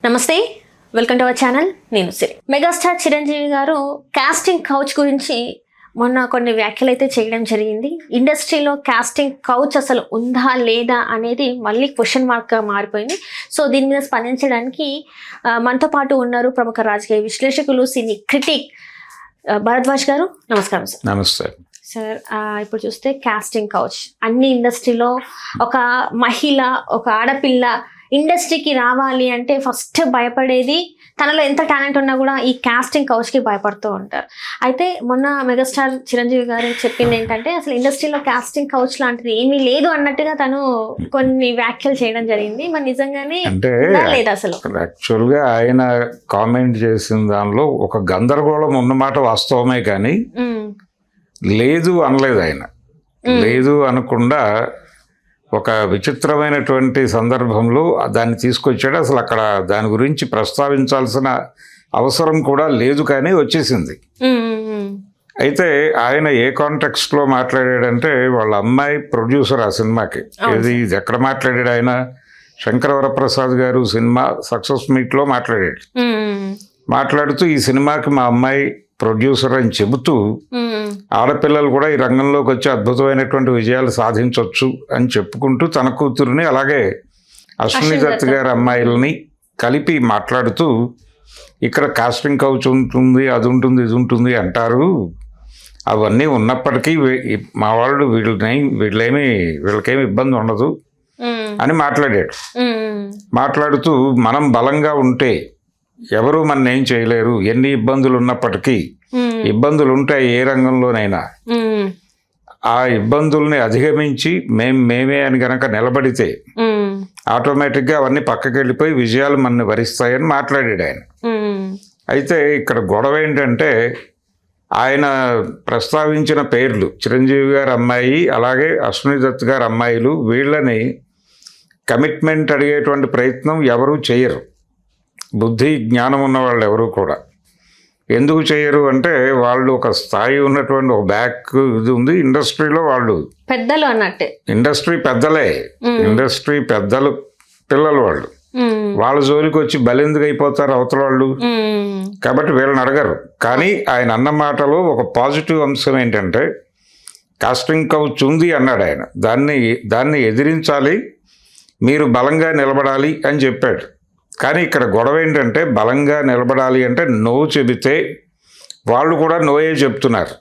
నమస్తే, welcome to our channel. నేను సిరి. Megastar Chiranjeevi గారు కాస్టింగ్ కౌచ్ గురించి మొన్న కొన్ని వ్యాఖ్యలు అయితే చేయడం జరిగింది. ఇండస్ట్రీలో కాస్టింగ్ కౌచ్ అసలు ఉందా లేదా అనేది మళ్ళీ క్వశ్చన్ మార్క్గా మారిపోయింది. సో దీని మీద స్పందించడానికి మనతో పాటు ఉన్నారు ప్రముఖ రాజకీయ విశ్లేషకులు, సినీ క్రిటిక్ భరద్వాజ్ గారు. నమస్కారం సార్. నమస్తే సార్. ఇప్పుడు చూస్తే కాస్టింగ్ కౌచ్ అన్ని ఇండస్ట్రీలో ఒక మహిళ, ఒక ఆడపిల్ల ఇండస్ట్రీకి రావాలి అంటే ఫస్ట్ భయపడేది, తనలో ఎంత టాలెంట్ ఉన్నా కూడా ఈ కాస్టింగ్ కౌచ్కి భయపడుతూ ఉంటారు. అయితే మొన్న మెగాస్టార్ చిరంజీవి గారు చెప్పింది ఏంటంటే అసలు ఇండస్ట్రీలో కాస్టింగ్ కౌచ్ లాంటిది ఏమీ లేదు అన్నట్టుగా తను కొన్ని వ్యాఖ్యలు చేయడం జరిగింది. మరి నిజంగానే లేదు అసలు? యాక్చువల్గా ఆయన కామెంట్ చేసిన దానిలో ఒక గందరగోళం ఉన్నమాట వాస్తవమే, కానీ లేదు అనలేదు ఆయన. లేదు అనకుండా ఒక విచిత్రమైనటువంటి సందర్భంలో దాన్ని తీసుకొచ్చాడు. అసలు అక్కడ దాని గురించి ప్రస్తావించాల్సిన అవసరం కూడా లేదు, కానీ వచ్చేసింది. అయితే ఆయన ఏ కాంటెక్స్ట్లో మాట్లాడాడంటే వాళ్ళ అమ్మాయి ప్రొడ్యూసర్ ఆ సినిమాకి. ఇది ఎక్కడ మాట్లాడాడు ఆయన? శంకర వరప్రసాద్ గారు సినిమా సక్సెస్ మీట్లో మాట్లాడాడు. మాట్లాడుతూ ఈ సినిమాకి మా అమ్మాయి ప్రొడ్యూసర్ అని చెబుతూ ఆడపిల్లలు కూడా ఈ రంగంలోకి వచ్చి అద్భుతమైనటువంటి విజయాలు సాధించవచ్చు అని చెప్పుకుంటూ తన కూతురుని అలాగే అశ్విని దత్ గారి అమ్మాయిలని కలిపి మాట్లాడుతూ ఇక్కడ కాస్టింగ్ కౌచ్ ఉంటుంది, అది ఉంటుంది, ఇది ఉంటుంది అంటారు. అవన్నీ ఉన్నప్పటికీ మా వాళ్ళు వీళ్ళకేమి ఇబ్బంది ఉండదు అని మాట్లాడాడు. మాట్లాడుతూ మనం బలంగా ఉంటే ఎవరు మన ఏం చేయలేరు, ఎన్ని ఇబ్బందులు ఉన్నప్పటికీ ఇబ్బందులు ఉంటాయి ఏ రంగంలోనైనా. ఆ ఇబ్బందుల్ని అధిగమించి మేమే అని గనక నిలబడితే ఆటోమేటిక్గా అవన్నీ పక్కకి వెళ్ళిపోయి విజయాలు మనని వరిస్తాయని మాట్లాడాడు ఆయన. అయితే ఇక్కడ గొడవ ఏంటంటే ఆయన ప్రస్తావించిన పేర్లు చిరంజీవి గారి అమ్మాయి అలాగే అశ్విని దత్ గారి అమ్మాయిలు, వీళ్ళని కమిట్మెంట్ అడిగేటువంటి ప్రయత్నం ఎవరూ చేయరు. బుద్ధి జ్ఞానం ఉన్న వాళ్ళు ఎవరు కూడా ఎందుకు చేయరు అంటే వాళ్ళు ఒక స్థాయి ఉన్నటువంటి ఒక బ్యాక్ ఇది ఉంది ఇండస్ట్రీలో. వాళ్ళు పెద్దలు అన్నట్టే, ఇండస్ట్రీ పెద్దలే, ఇండస్ట్రీ పెద్దలు పిల్లలు వాళ్ళు. వాళ్ళ జోలికి వచ్చి బలెందుకు అయిపోతారు అవతల వాళ్ళు. కాబట్టి వీళ్ళని అడగరు. కానీ ఆయన అన్న మాటలో ఒక పాజిటివ్ అంశం ఏంటంటే కాస్టింగ్ కౌచ్ ఉంది అన్నాడు ఆయన. దాన్ని ఎదిరించాలి, మీరు బలంగా నిలబడాలి అని చెప్పాడు. కానీ ఇక్కడ గొడవ ఏంటంటే బలంగా నిలబడాలి అంటే నో చెబితే వాళ్ళు కూడా నోయే చెప్తున్నారు.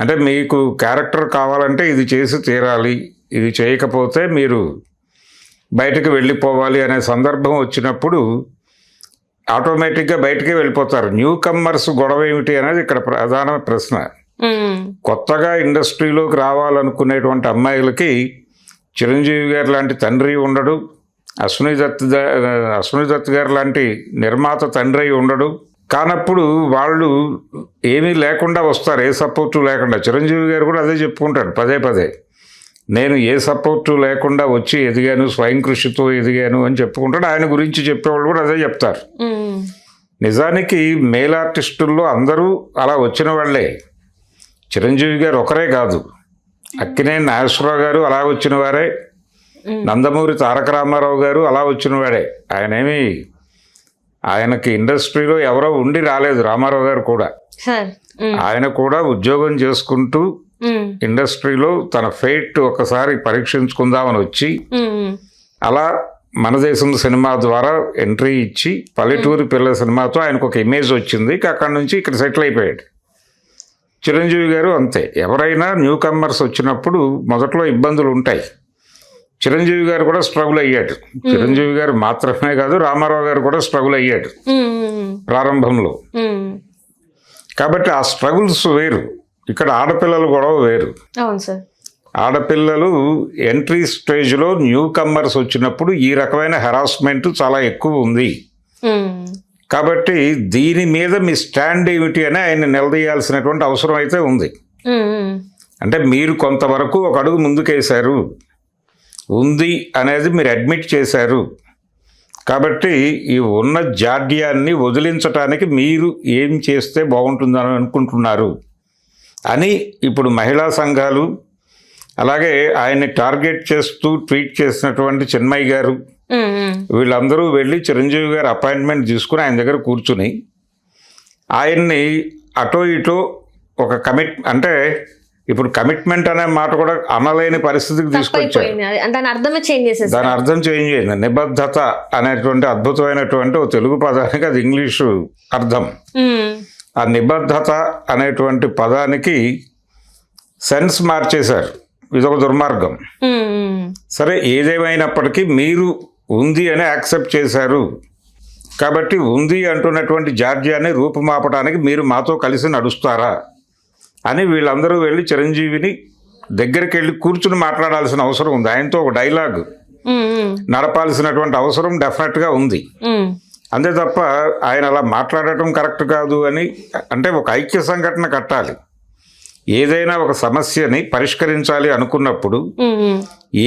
అంటే మీకు క్యారెక్టర్ కావాలంటే ఇది చేసి తీరాలి, ఇది చేయకపోతే మీరు బయటకు వెళ్ళిపోవాలి అనే సందర్భం వచ్చినప్పుడు ఆటోమేటిక్గా బయటకే వెళ్ళిపోతారు. న్యూ కమ్మర్స్ గొడవ ఏమిటి అనేది ఇక్కడ ప్రధాన ప్రశ్న. కొత్తగా ఇండస్ట్రీలోకి రావాలనుకునేటువంటి అమ్మాయిలకి చిరంజీవి గారు లాంటి తండ్రి ఉండడు, అశ్విని దత్ గారు లాంటి నిర్మాత తండ్రి ఉండడు. కానప్పుడు వాళ్ళు ఏమీ లేకుండా వస్తారు, ఏ సపోర్టు లేకుండా. చిరంజీవి గారు కూడా అదే చెప్పుకుంటాడు పదే పదే, నేను ఏ సపోర్టు లేకుండా వచ్చి ఎదిగాను, స్వయం కృషితో ఎదిగాను అని చెప్పుకుంటాడు. ఆయన గురించి చెప్పేవాళ్ళు కూడా అదే చెప్తారు. నిజానికి మేల్ ఆర్టిస్టుల్లో అందరూ అలా వచ్చిన వాళ్ళే. చిరంజీవి గారు ఒకరే కాదు, అక్కినేని నాగేశ్వరరావు గారు అలా వచ్చిన వారే, నందమూరి తారక రామారావు గారు అలా వచ్చినవాడే. ఆయనకి ఇండస్ట్రీలో ఎవరో ఉండి రాలేదు. రామారావు గారు కూడా, ఆయన కూడా ఉద్యోగం చేసుకుంటూ ఇండస్ట్రీలో తన ఫేట్ ఒకసారి పరీక్షించుకుందామని వచ్చి అలా మన దేశం సినిమా ద్వారా ఎంట్రీ ఇచ్చి పల్లెటూరి పిల్ల సినిమాతో ఆయనకు ఒక ఇమేజ్ వచ్చింది. అక్కడి నుంచి ఇక్కడ సెటిల్ అయిపోయాడు. చిరంజీవి గారు అంతే. ఎవరైనా న్యూ కమ్మర్స్ వచ్చినప్పుడు మొదట్లో ఇబ్బందులు ఉంటాయి. చిరంజీవి గారు కూడా స్ట్రగుల్ అయ్యాడు. చిరంజీవి గారు మాత్రమే కాదు, రామారావు గారు కూడా స్ట్రగుల్ అయ్యాడు ప్రారంభంలో. కాబట్టి ఆ స్ట్రగుల్స్ వేరు, ఇక్కడ ఆడపిల్లలు గొడవ వేరు. ఆడపిల్లలు ఎంట్రీ స్టేజ్లో న్యూ కమ్మర్స్ వచ్చినప్పుడు ఈ రకమైన హెరాస్మెంట్ చాలా ఎక్కువ ఉంది. కాబట్టి దీని మీద మీ స్టాండ్ ఏమిటి అని ఆయన నిలదీయాల్సినటువంటి అవసరం అయితే ఉంది. అంటే మీరు కొంతవరకు ఒక అడుగు ముందుకేశారు, ఉంది అనేది మీరు అడ్మిట్ చేశారు. కాబట్టి ఈ ఉన్న జాడ్యాన్ని వదిలించడానికి మీరు ఏం చేస్తే బాగుంటుందని అనుకుంటున్నారు అని ఇప్పుడు మహిళా సంఘాలు, అలాగే ఆయన్ని టార్గెట్ చేస్తూ ట్వీట్ చేసినటువంటి చిన్మయ్య గారు, వీళ్ళందరూ వెళ్ళి చిరంజీవి గారు అపాయింట్మెంట్ తీసుకుని ఆయన దగ్గర కూర్చుని ఆయన్ని అటో ఇటో ఒక అంటే ఇప్పుడు కమిట్మెంట్ అనే మాట కూడా అనలేని పరిస్థితికి తీసుకొచ్చారు. దాని అర్థమే చేంజ్ చేసేది. దాని అర్థం చేంజ్ అయింది. నిబద్ధత అనేటువంటి అద్భుతమైనటువంటి ఒక తెలుగు పదానికి అది ఇంగ్లీషు అర్థం. ఆ నిబద్ధత అనేటువంటి పదానికి సెన్స్ మార్చేశారు. ఇదొక దుర్మార్గం. సరే, ఏదేమైనప్పటికీ మీరు ఉంది అని యాక్సెప్ట్ చేశారు కాబట్టి ఉంది అంటున్నటువంటి జార్జియాని రూపుమాపడానికి మీరు మాతో కలిసి నడుస్తారా అని వీళ్ళందరూ వెళ్ళి చిరంజీవిని దగ్గరికి వెళ్ళి కూర్చుని మాట్లాడాల్సిన అవసరం ఉంది. ఆయనతో ఒక డైలాగ్ నడపాల్సినటువంటి అవసరం డెఫినెట్గా ఉంది. అంతే తప్ప ఆయన అలా మాట్లాడటం కరెక్ట్ కాదు అని అంటే ఒక ఐక్య సంఘటన కట్టాలి. ఏదైనా ఒక సమస్యని పరిష్కరించాలి అనుకున్నప్పుడు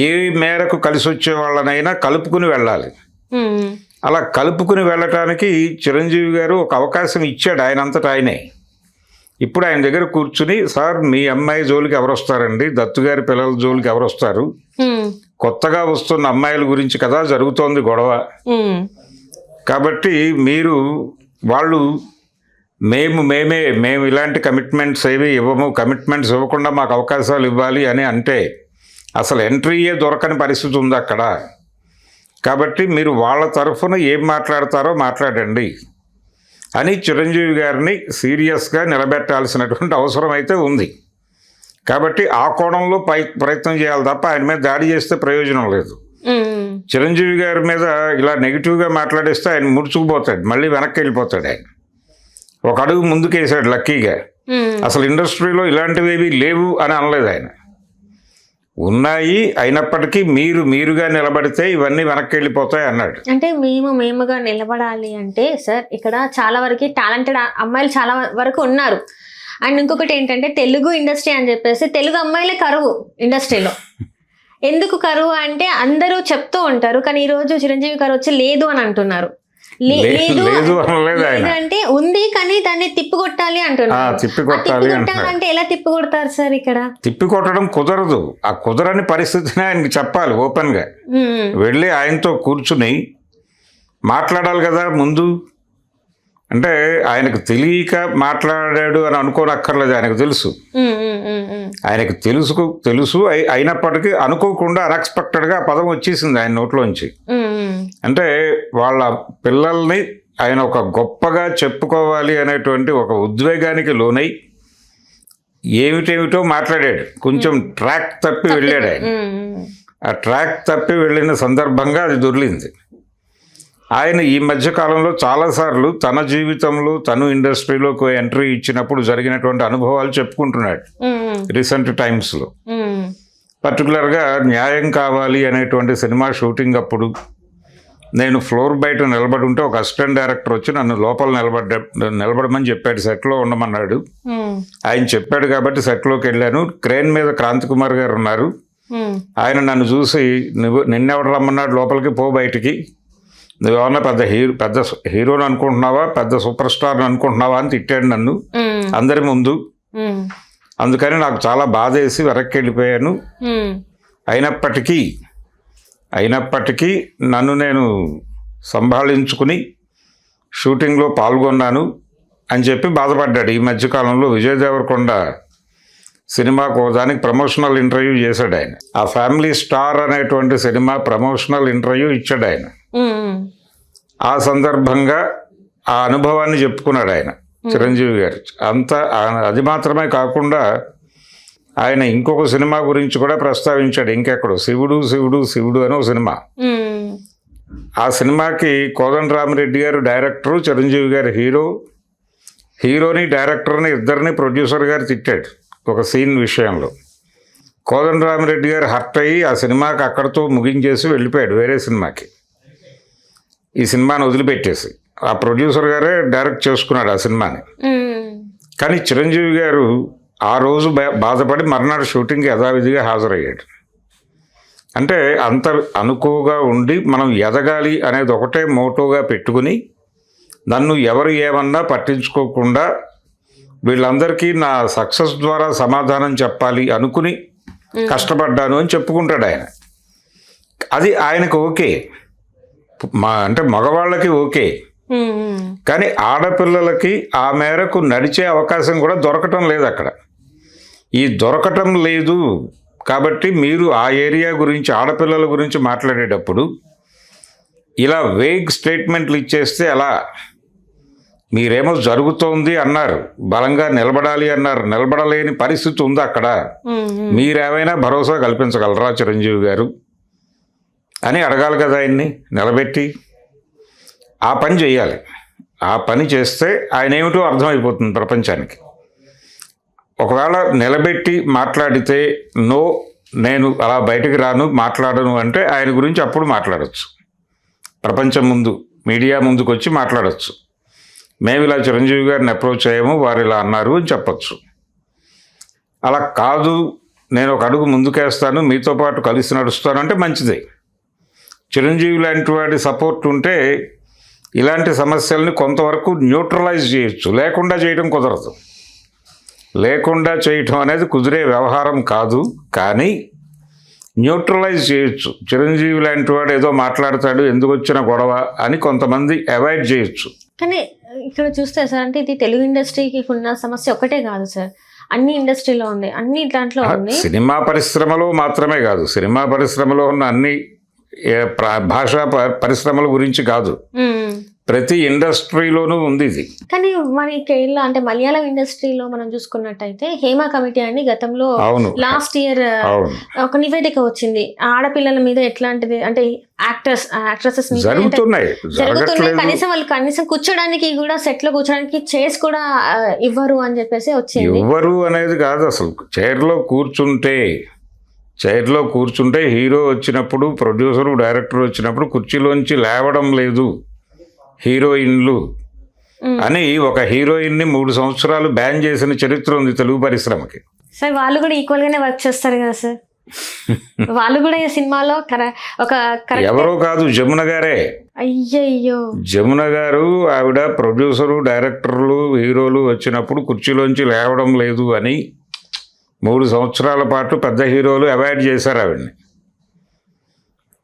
ఏ మేరకు కలిసి వచ్చే వాళ్ళనైనా కలుపుకుని వెళ్ళాలి. అలా కలుపుకుని వెళ్ళటానికి చిరంజీవి గారు ఒక అవకాశం ఇచ్చాడు ఆయనంతటా ఆయనే. ఇప్పుడు ఆయన దగ్గర కూర్చుని, సార్ మీ అమ్మాయి జోలికి ఎవరు వస్తారండి, దత్తు గారి పిల్లల జోలికి ఎవరు వస్తారు, కొత్తగా వస్తున్న అమ్మాయిల గురించి కదా జరుగుతోంది గొడవ, కాబట్టి మీరు వాళ్ళు మేము ఇలాంటి కమిట్మెంట్స్ ఏవి ఇవ్వము, కమిట్మెంట్స్ ఇవ్వకుండా మాకు అవకాశాలు ఇవ్వాలి అని అంటే అసలు ఎంట్రీయే దొరకని పరిస్థితి ఉంది అక్కడ. కాబట్టి మీరు వాళ్ళ తరఫున ఏం మాట్లాడతారో మాట్లాడండి అని చిరంజీవి గారిని సీరియస్గా నిలబెట్టాల్సినటువంటి అవసరం అయితే ఉంది. కాబట్టి ఆ కోణంలో ప్రయత్నం చేయాలి తప్ప ఆయన మీద దాడి చేస్తే ప్రయోజనం లేదు. చిరంజీవి గారి మీద ఇలా నెగిటివ్గా మాట్లాడేస్తే ఆయన ముడుచుకుపోతాడు, మళ్ళీ వెనక్కి వెళ్ళిపోతాడు. ఆయన ఒక అడుగు ముందుకేసాడు లక్కీగా. అసలు ఇండస్ట్రీలో ఇలాంటివి ఏవి లేవు అని అనలేదు ఆయన. ఉన్నాయి, అయినప్పటికీ మీరుగా నిలబడితే ఇవన్నీ వెనక్కి వెళ్ళిపోతాయి అన్నాడు. అంటే మేముగా నిలబడాలి అంటే సార్, ఇక్కడ చాలా వరకు టాలెంటెడ్ అమ్మాయిలు చాలా వరకు ఉన్నారు. అండ్ ఇంకొకటి ఏంటంటే తెలుగు ఇండస్ట్రీ అని చెప్పేసి తెలుగు అమ్మాయిలే కరువు ఇండస్ట్రీలో. ఎందుకు కరువు అంటే అందరూ చెప్తూ ఉంటారు, కానీ ఈరోజు చిరంజీవి గారు వచ్చి లేదు అని అంటున్నారు. లేదు అంటే ఉంది, కానీ దాన్ని తిప్పికొట్టాలి అంటున్నారు. తిప్పికొట్టాలంటే ఎలా తిప్పికొడతారు సార్? ఇక్కడ తిప్పికొట్టడం కుదరదు. ఆ కుదరని పరిస్థితిని ఆయనకి చెప్పాలి ఓపెన్ గా. వెళ్ళి ఆయనతో కూర్చుని మాట్లాడాలి కదా ముందు. అంటే ఆయనకు తెలియక మాట్లాడాడు అని అనుకోనక్కర్లేదు, ఆయనకు తెలుసు. ఆయనకు తెలుసు అయినప్పటికీ అనుకోకుండా అన్ఎక్స్పెక్టెడ్గా ఆ పదం వచ్చేసింది ఆయన నోట్లోంచి. అంటే వాళ్ళ పిల్లల్ని ఆయన ఒక గొప్పగా చెప్పుకోవాలి అనేటువంటి ఒక ఉద్వేగానికి లోనై ఏమిటేమిటో మాట్లాడాడు. కొంచెం ట్రాక్ తప్పి వెళ్ళాడు ఆయన. ఆ ట్రాక్ తప్పి వెళ్ళిన సందర్భంగా అది దొర్లింది. ఆయన ఈ మధ్యకాలంలో చాలాసార్లు తన జీవితంలో తను ఇండస్ట్రీలోకి ఎంట్రీ ఇచ్చినప్పుడు జరిగినటువంటి అనుభవాలు చెప్పుకుంటున్నాడు రీసెంట్ టైమ్స్లో. పర్టికులర్గా న్యాయం కావాలి అనేటువంటి సినిమా షూటింగ్ అప్పుడు నేను ఫ్లోర్ బయట నిలబడి ఉంటే ఒక అసిస్టెంట్ డైరెక్టర్ వచ్చి నన్ను లోపల నిలబడమని చెప్పాడు, సెట్లో ఉండమన్నాడు. ఆయన చెప్పాడు కాబట్టి సెట్లోకి వెళ్ళాను. క్రేన్ మీద క్రాంతి కుమార్ గారు ఉన్నారు. ఆయన నన్ను చూసి నిన్నెవడు రమ్మన్నాడు లోపలికి, పో బయటికి, నువ్వేమన్నా పెద్ద హీరోని అనుకుంటున్నావా, పెద్ద సూపర్ స్టార్ని అనుకుంటున్నావా అని తిట్టాడు నన్ను అందరి ముందు. అందుకని నాకు చాలా బాధ వేసి వెనక్కి వెళ్ళిపోయాను. అయినప్పటికీ నన్ను నేను సంభాళించుకుని షూటింగ్లో పాల్గొన్నాను అని చెప్పి బాధపడ్డాడు. ఈ మధ్యకాలంలో విజయ్ దేవరకొండ సినిమాకు దానికి ప్రమోషనల్ ఇంటర్వ్యూ చేశాడు ఆయన. ఆ ఫ్యామిలీ స్టార్ అనేటువంటి సినిమా ప్రమోషనల్ ఇంటర్వ్యూ ఇచ్చాడు ఆయన. ఆ సందర్భంగా ఆ అనుభవాన్ని చెప్పుకున్నాడు ఆయన చిరంజీవి గారు. అది మాత్రమే కాకుండా ఆయన ఇంకొక సినిమా గురించి కూడా ప్రస్తావించాడు. ఇంకెక్కడో శివుడు అని ఒక సినిమా. ఆ సినిమాకి కోదండరామిరెడ్డి గారు డైరెక్టరు, చిరంజీవి గారు హీరోని డైరెక్టర్ని ఇద్దరిని ప్రొడ్యూసర్ గారు తిట్టాడు ఒక సీన్ విషయంలో. కోదండరామిరెడ్డి గారు హర్ట్ అయ్యి ఆ సినిమాకి అక్కడితో ముగించేసి వెళ్ళిపోయాడు వేరే సినిమాకి. ఈ సినిమాని వదిలిపెట్టేసి ఆ ప్రొడ్యూసర్ గారే డైరెక్ట్ చేసుకున్నాడు ఆ సినిమాని. కానీ చిరంజీవి గారు ఆ రోజు బాధపడి మర్నాడు షూటింగ్కి యథావిధిగా హాజరయ్యాడు. అంటే అంత అనుకోగా ఉండి మనం ఎదగాలి అనేది ఒకటే మోటోగా పెట్టుకుని నన్ను ఎవరు ఏమన్నా పట్టించుకోకుండా వీళ్ళందరికీ నా సక్సెస్ ద్వారా సమాధానం చెప్పాలి అనుకుని కష్టపడ్డాను అని చెప్పుకుంటాడు ఆయన. అది ఆయనకు ఓకే. అంటే మగవాళ్ళకి ఓకే, కానీ ఆడపిల్లలకి ఆ మేరకు నడిచే అవకాశం కూడా దొరకటం లేదు అక్కడ. ఈ దొరకటం లేదు కాబట్టి మీరు ఆ ఏరియా గురించి ఆడపిల్లల గురించి మాట్లాడేటప్పుడు ఇలా వేగ్ స్టేట్మెంట్లు ఇచ్చేస్తే ఎలా? మీరేమో జరుగుతోంది అన్నారు, బలంగా నిలబడాలి అన్నారు, నిలబడలేని పరిస్థితి ఉంది అక్కడ, మీరేమైనా భరోసా కల్పించగలరా చిరంజీవి గారు అని అడగాలి కదా ఆయన్ని నిలబెట్టి. ఆ పని చేయాలి. ఆ పని చేస్తే ఆయన ఏమిటో అర్థమైపోతుంది ప్రపంచానికి. ఒకవేళ నిలబెట్టి మాట్లాడితే నో, నేను అలా బయటికి రాను, మాట్లాడను అంటే ఆయన గురించి అప్పుడు మాట్లాడచ్చు, ప్రపంచం ముందు మీడియా ముందుకు వచ్చి మాట్లాడచ్చు. మేము ఇలా చిరంజీవి గారిని అప్రోచ్ అయ్యాము, వారు ఇలా అన్నారు అని చెప్పచ్చు. అలా కాదు, నేను ఒక అడుగు ముందుకేస్తాను, మీతో పాటు కలిసి నడుస్తాను అంటే మంచిదే. చిరంజీవి లాంటి వాడి సపోర్ట్ ఉంటే ఇలాంటి సమస్యల్ని కొంతవరకు న్యూట్రలైజ్ చేయొచ్చు. లేకుండా చేయడం కుదరదు. లేకుండా చేయటం అనేది కుదిరే వ్యవహారం కాదు, కానీ న్యూట్రలైజ్ చేయొచ్చు. చిరంజీవి లాంటి వాడు ఏదో మాట్లాడతాడు, ఎందుకు వచ్చిన గొడవ అని కొంతమంది అవాయిడ్ చేయొచ్చు. కానీ ఇక్కడ చూస్తే సార్, అంటే ఇది తెలుగు ఇండస్ట్రీకి ఉన్న సమస్య ఒకటే కాదు సార్, అన్ని ఇండస్ట్రీలో ఉంది, అన్ని దాంట్లో ఉంది. సినిమా పరిశ్రమలో మాత్రమే కాదు, సినిమా పరిశ్రమలో ఉన్న అన్ని భాషా పరిశ్రమల గురించి కాదు, ప్రతి ఇండస్ట్రీలోనూ ఉంది ఇది. కానీ మన కేరళ అంటే మలయాళం ఇండస్ట్రీలో మనం చూసుకున్నట్టయితే హేమ కమిటీ అని గతంలో లాస్ట్ ఇయర్ ఒక నివేదిక వచ్చింది, ఆడపిల్లల మీద ఎట్లాంటిది అంటే యాక్ట్రెసెస్ జరుగుతున్నాయి. కనీసం వాళ్ళు కూర్చోడానికి కూడా సెట్ లో కూర్చోడానికి చైర్స్ కూడా ఇవ్వరు అని చెప్పేసి వచ్చింది. ఇవ్వరు అనేది కాదు, అసలు చైర్లో కూర్చుంటే హీరో వచ్చినప్పుడు, ప్రొడ్యూసరు డైరెక్టర్ వచ్చినప్పుడు కుర్చీలోంచి లేవడం లేదు హీరోయిన్లు అని ఒక హీరోయిన్ని 3 సంవత్సరాలు బ్యాన్ చేసిన చరిత్ర ఉంది తెలుగు పరిశ్రమకి. సార్ వాళ్ళు కూడా ఈక్వల్ గానే వర్క్ చేస్తారు కదా సార్, వాళ్ళు కూడా ఈ సినిమాలో ఎవరో కాదు, జమున గారే. అయ్యయ్యో, జమున గారు, ఆవిడ ప్రొడ్యూసరు డైరెక్టర్లు హీరోలు వచ్చినప్పుడు కుర్చీలోంచి లేవడం లేదు అని 3 సంవత్సరాల పాటు పెద్ద హీరోలు అవాయిడ్ చేశారు ఆవిడ్ని.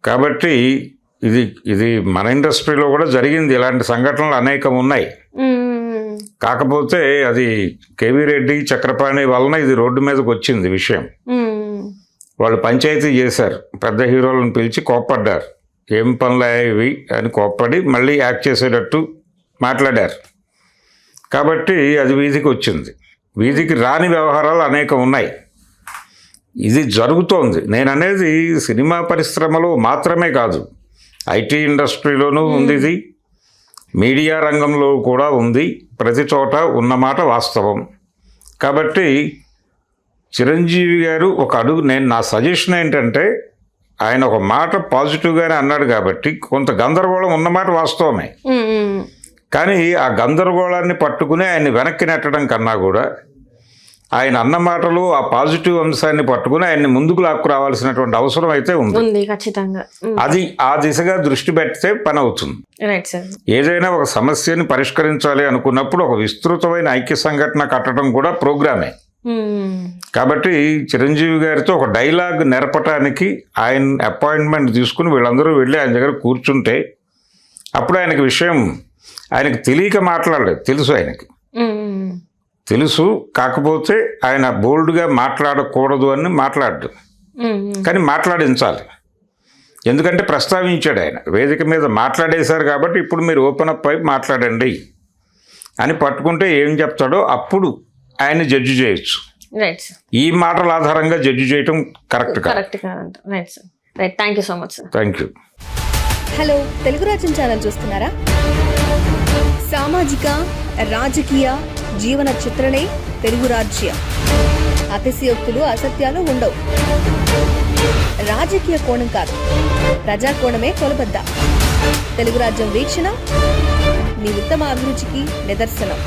కాబట్టి ఇది మన ఇండస్ట్రీలో కూడా జరిగింది, ఇలాంటి సంఘటనలు అనేకం ఉన్నాయి. కాకపోతే అది కేవీ రెడ్డి, చక్రపాణి వలన ఇది రోడ్డు మీదకి వచ్చింది విషయం. వాళ్ళు పంచాయతీ చేశారు, పెద్ద హీరోలను పిలిచి కోప్పడ్డారు, ఏం పనులు ఇవి అని కోప్పడి మళ్ళీ యాక్ట్ చేసేటట్టు మాట్లాడారు. కాబట్టి అది వీధికి వచ్చింది. వీధికి రాని వ్యవహారాలు అనేకం ఉన్నాయి. ఇది జరుగుతోంది. నేను అనేది సినిమా పరిశ్రమలో మాత్రమే కాదు, ఐటీ ఇండస్ట్రీలోనూ ఉంది, ఇది మీడియా రంగంలో కూడా ఉంది, ప్రతి చోట ఉన్నమాట వాస్తవం. కాబట్టి చిరంజీవి గారు ఒక అడుగు, నా సజెషన్ ఏంటంటే, ఆయన ఒక మాట పాజిటివ్గానే అన్నాడు కాబట్టి కొంత గందరగోళం ఉన్నమాట వాస్తవమే. కానీ ఆ గందరగోళాన్ని పట్టుకుని ఆయన్ని వెనక్కి నెట్టడం కన్నా కూడా ఆయన అన్న మాటలు ఆ పాజిటివ్ అంశాన్ని పట్టుకుని ఆయన్ని ముందుకు లాక్కు రావాల్సినటువంటి అవసరం అయితే ఉంది ఖచ్చితంగా. అది ఆ దిశగా దృష్టి పెడితే పని అవుతుంది. ఏదైనా ఒక సమస్యని పరిష్కరించాలి అనుకున్నప్పుడు ఒక విస్తృతమైన ఐక్య సంఘటన కట్టడం కూడా ప్రోగ్రామే. కాబట్టి చిరంజీవి గారితో ఒక డైలాగ్ నెరపటానికి ఆయన అపాయింట్మెంట్ తీసుకుని వీళ్ళందరూ వెళ్ళి ఆయన దగ్గర కూర్చుంటే అప్పుడు ఆయనకి తెలియక మాట్లాడలేదు, తెలుసు. కాకపోతే ఆయన బోల్డ్గా మాట్లాడకూడదు అని మాట్లాడు, కానీ మాట్లాడించాలి. ఎందుకంటే ప్రస్తావించాడు ఆయన, వేదిక మీద మాట్లాడేశారు కాబట్టి ఇప్పుడు మీరు ఓపెన్ అప్ అయి మాట్లాడండి అని పట్టుకుంటే ఏం చెప్తాడో అప్పుడు ఆయన జడ్జి చేయొచ్చు. ఈ మాటల ఆధారంగా జడ్జి చేయటం కరెక్ట్ కాదు. Thank you so much sir. Thank you. Hello, Telugu రాజ్యం ఛానల్ చూస్తున్నారా? సామాజిక, రాజకీయ, జీవన చిత్రణే తెలుగు రాజ్యం. అతిశయోక్తులు, అసత్యాలు ఉండవు. రాజకీయ కోణం కాదు, ప్రజా కోణమే కొలబద్ద. తెలుగు రాజ్యం వీక్షణ మీ ఉత్తమ అభిరుచికి నిదర్శనం.